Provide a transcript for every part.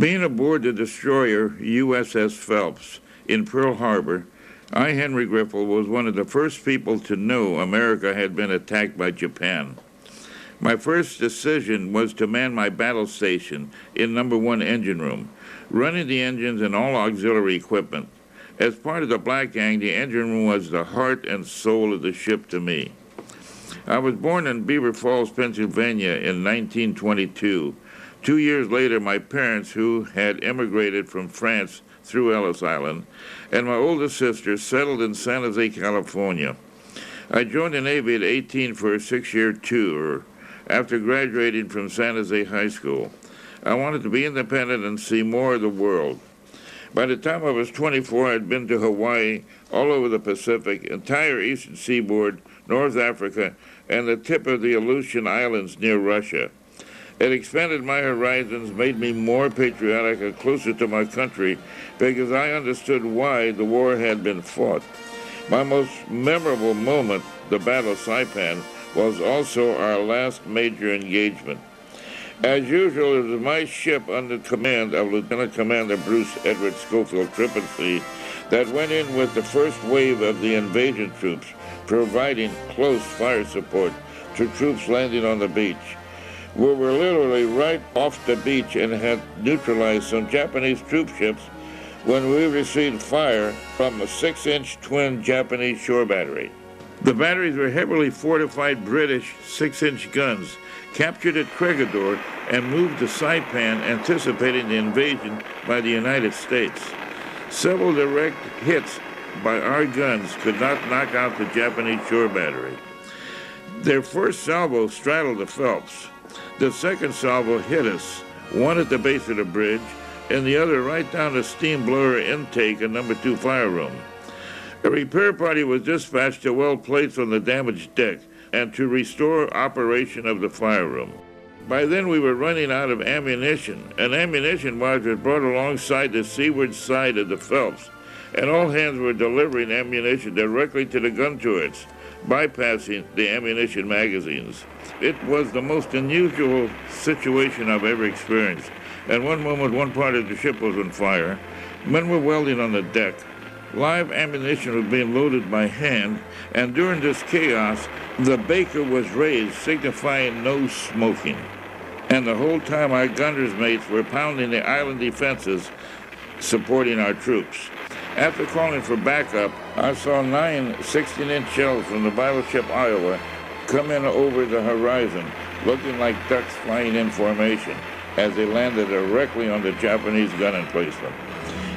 Being aboard the destroyer USS Phelps in Pearl Harbor, I, Henry Griffoul, was one of the first people to know America had been attacked by Japan. My first decision was to man my battle station in number 1 engine room, running the engines and all auxiliary equipment. As part of the Black Gang, the engine room was the heart and soul of the ship to me. I was born in Beaver Falls, Pennsylvania in 1922. 2 years later, my parents, who had immigrated from France through Ellis Island, and my oldest sister settled in San Jose, California. I joined the Navy at 18 for a 6-year tour after graduating from San Jose High School. I wanted to be independent and see more of the world. By the time I was 24, I'd been to Hawaii, all over the Pacific, entire eastern seaboard, North Africa, and the tip of the Aleutian Islands near Russia. It expanded my horizons, made me more patriotic and closer to my country because I understood why the war had been fought. My most memorable moment, the Battle of Saipan, was also our last major engagement. As usual, it was my ship under command of Lieutenant Commander Bruce Edward Schofield Trippency that went in with the first wave of the invasion troops, providing close fire support to troops landing on the beach. We were literally right off the beach and had neutralized some Japanese troop ships when we received fire from a 6-inch twin Japanese shore battery. The batteries were heavily fortified British 6-inch guns, captured at Corregidor and moved to Saipan, anticipating the invasion by the United States. Several direct hits by our guns could not knock out the Japanese shore battery. Their first salvo straddled the Phelps. The second salvo hit us, one at the base of the bridge, and the other right down the steam blower intake in number 2 fire room. A repair party was dispatched to weld plates on the damaged deck and to restore operation of the fire room. By then we were running out of ammunition. An ammunition barge was brought alongside the seaward side of the Phelps, and all hands were delivering ammunition directly to the gun turrets, bypassing the ammunition magazines. It was the most unusual situation I've ever experienced. At one moment, one part of the ship was on fire. Men were welding on the deck. Live ammunition was being loaded by hand, and during this chaos, the baker was raised, signifying no smoking. And the whole time, our gunner's mates were pounding the island defenses, supporting our troops. After calling for backup, I saw 9 16-inch shells from the battleship Iowa come in over the horizon, looking like ducks flying in formation as they landed directly on the Japanese gun emplacement.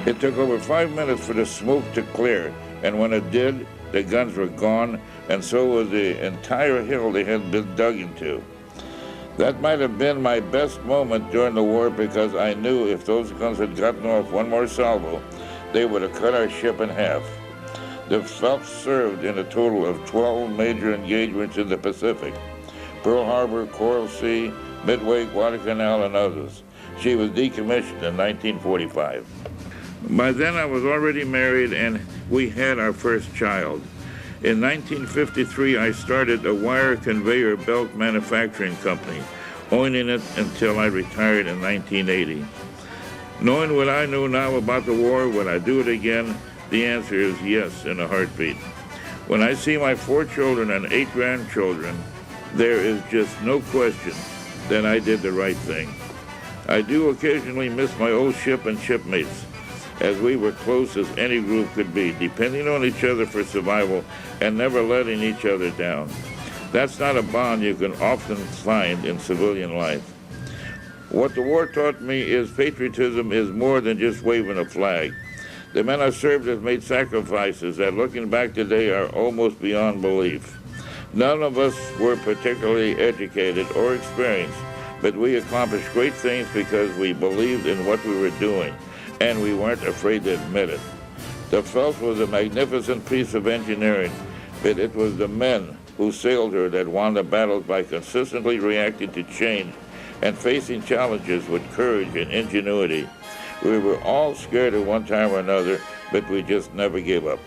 It took over 5 minutes for the smoke to clear, and when it did, the guns were gone, and so was the entire hill they had been dug into. That might have been my best moment during the war because I knew if those guns had gotten off one more salvo, they would have cut our ship in half. The Phelps served in a total of 12 major engagements in the Pacific: Pearl Harbor, Coral Sea, Midway, Guadalcanal, and others. She was decommissioned in 1945. By then I was already married and we had our first child. In 1953 I started a wire conveyor belt manufacturing company, owning it until I retired in 1980. Knowing what I know now about the war, would I do it again? The answer is yes, in a heartbeat. When I see my 4 children and 8 grandchildren, there is just no question that I did the right thing. I do occasionally miss my old ship and shipmates, as we were close as any group could be, depending on each other for survival and never letting each other down. That's not a bond you can often find in civilian life. What the war taught me is patriotism is more than just waving a flag. The men I served have made sacrifices that, looking back today, are almost beyond belief. None of us were particularly educated or experienced, but we accomplished great things because we believed in what we were doing, and we weren't afraid to admit it. The Phelps was a magnificent piece of engineering, but it was the men who sailed her that won the battles by consistently reacting to change and facing challenges with courage and ingenuity. We were all scared at one time or another, but we just never gave up.